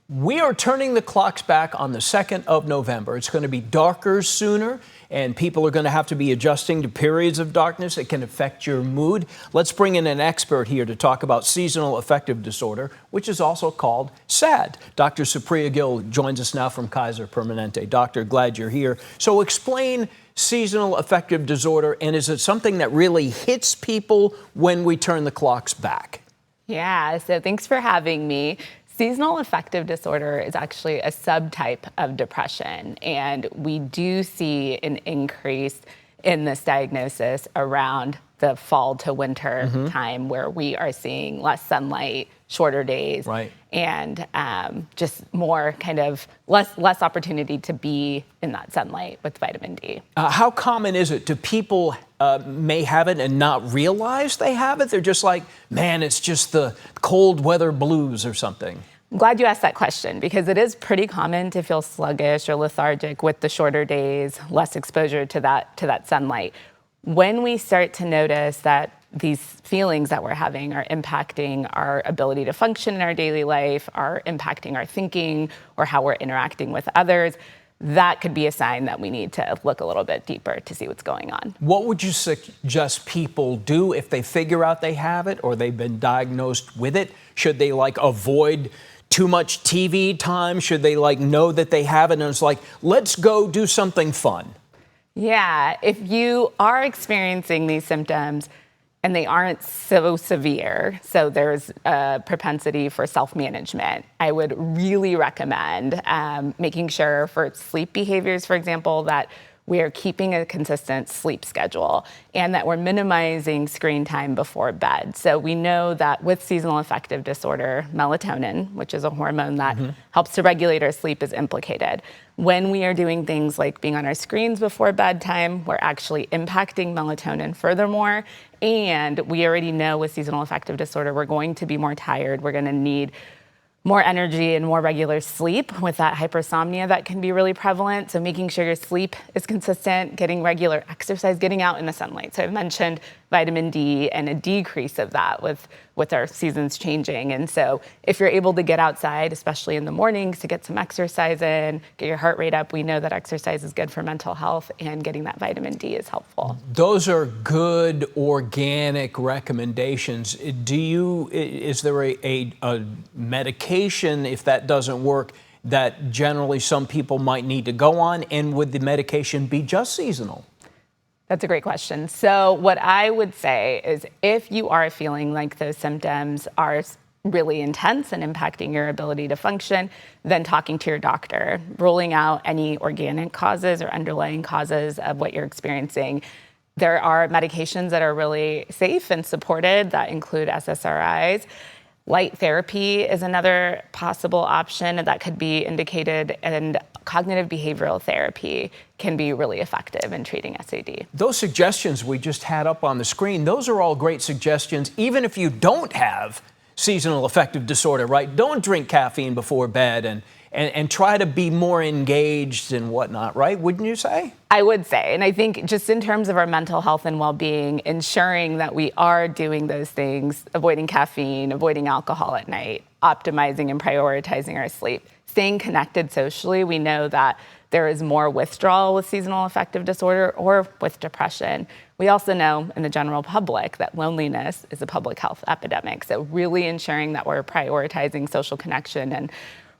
We are turning the clocks back on the 2nd of November. It's going to be darker sooner, and people are going to have to be adjusting to periods of darkness that can affect your mood. Let's bring in an expert here to talk about seasonal affective disorder, which is also called SAD. Dr. Supria Gill joins us now from Kaiser Permanente. Doctor, glad you're here. So explain seasonal affective disorder, and is it something that really hits people when we turn the clocks back? Yeah, so thanks for having me. Seasonal affective disorder is actually a subtype of depression, and we do see an increase in this diagnosis around the fall to winter time, where we are seeing less sunlight, shorter days, and just more kind of less opportunity to be in that sunlight with vitamin D. How common is it? Do people may have it and not realize they have it? They're just like, man, it's just the cold weather blues or something. I'm glad you asked that question, because it is pretty common to feel sluggish or lethargic with the shorter days, less exposure to that sunlight. When we start to notice that these feelings that we're having are impacting our ability to function in our daily life, are impacting our thinking or how we're interacting with others, that could be a sign that we need to look a little bit deeper to see what's going on. What would you suggest people do if they figure out they have it or they've been diagnosed with it? Should they avoid too much TV time? Should they know that they have it and it's let's go do something fun? Yeah, if you are experiencing these symptoms and they aren't so severe, so there's a propensity for self-management, I would really recommend making sure for sleep behaviors, for example, that we are keeping a consistent sleep schedule and that we're minimizing screen time before bed. So we know that with seasonal affective disorder, melatonin, which is a hormone that helps to regulate our sleep, is implicated. When we are doing things like being on our screens before bedtime, we're actually impacting melatonin furthermore. And we already know with seasonal affective disorder, we're going to be more tired. We're going to need more energy and more regular sleep with that hypersomnia that can be really prevalent. So making sure your sleep is consistent, getting regular exercise, getting out in the sunlight. So I've mentioned vitamin D and a decrease of that with our seasons changing. And so if you're able to get outside, especially in the mornings, to get some exercise in, get your heart rate up, we know that exercise is good for mental health, and getting that vitamin D is helpful. Those are good organic recommendations. Is there a medication, if that doesn't work, that generally some people might need to go on? And would the medication be just seasonal? That's a great question. So what I would say is, if you are feeling like those symptoms are really intense and impacting your ability to function, then talking to your doctor, ruling out any organic causes or underlying causes of what you're experiencing. There are medications that are really safe and supported that include SSRIs. Light therapy is another possible option that could be indicated, and cognitive behavioral therapy can be really effective in treating SAD. Those suggestions we just had up on the screen, those are all great suggestions, even if you don't have seasonal affective disorder, right? Don't drink caffeine before bed and try to be more engaged and whatnot, right? Wouldn't you say? I would say, and I think just in terms of our mental health and well-being, ensuring that we are doing those things, avoiding caffeine, avoiding alcohol at night, optimizing and prioritizing our sleep, staying connected socially. We know that there is more withdrawal with seasonal affective disorder or with depression. We also know in the general public that loneliness is a public health epidemic. So really ensuring that we're prioritizing social connection and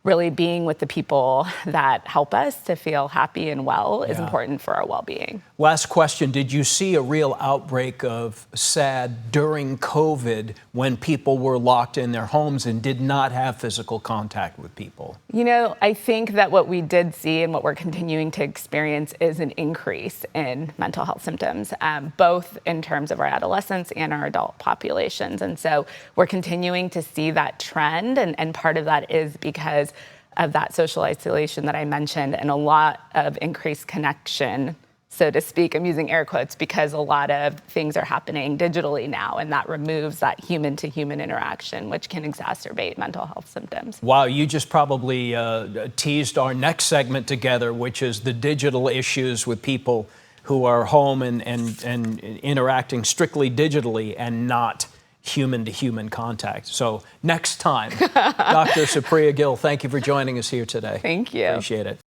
really being with the people that help us to feel happy and well is important for our well-being. Last question, did you see a real outbreak of SAD during COVID when people were locked in their homes and did not have physical contact with people? You know, I think that what we did see and what we're continuing to experience is an increase in mental health symptoms, both in terms of our adolescents and our adult populations. And so we're continuing to see that trend, and part of that is because of that social isolation that I mentioned, and a lot of increased connection, so to speak. I'm using air quotes because a lot of things are happening digitally now, and that removes that human-to-human interaction, which can exacerbate mental health symptoms. Wow, you just probably teased our next segment together, which is the digital issues with people who are home and interacting strictly digitally and not human-to-human contact. So next time, Dr. Supria Gill, thank you for joining us here today. Thank you. Appreciate it.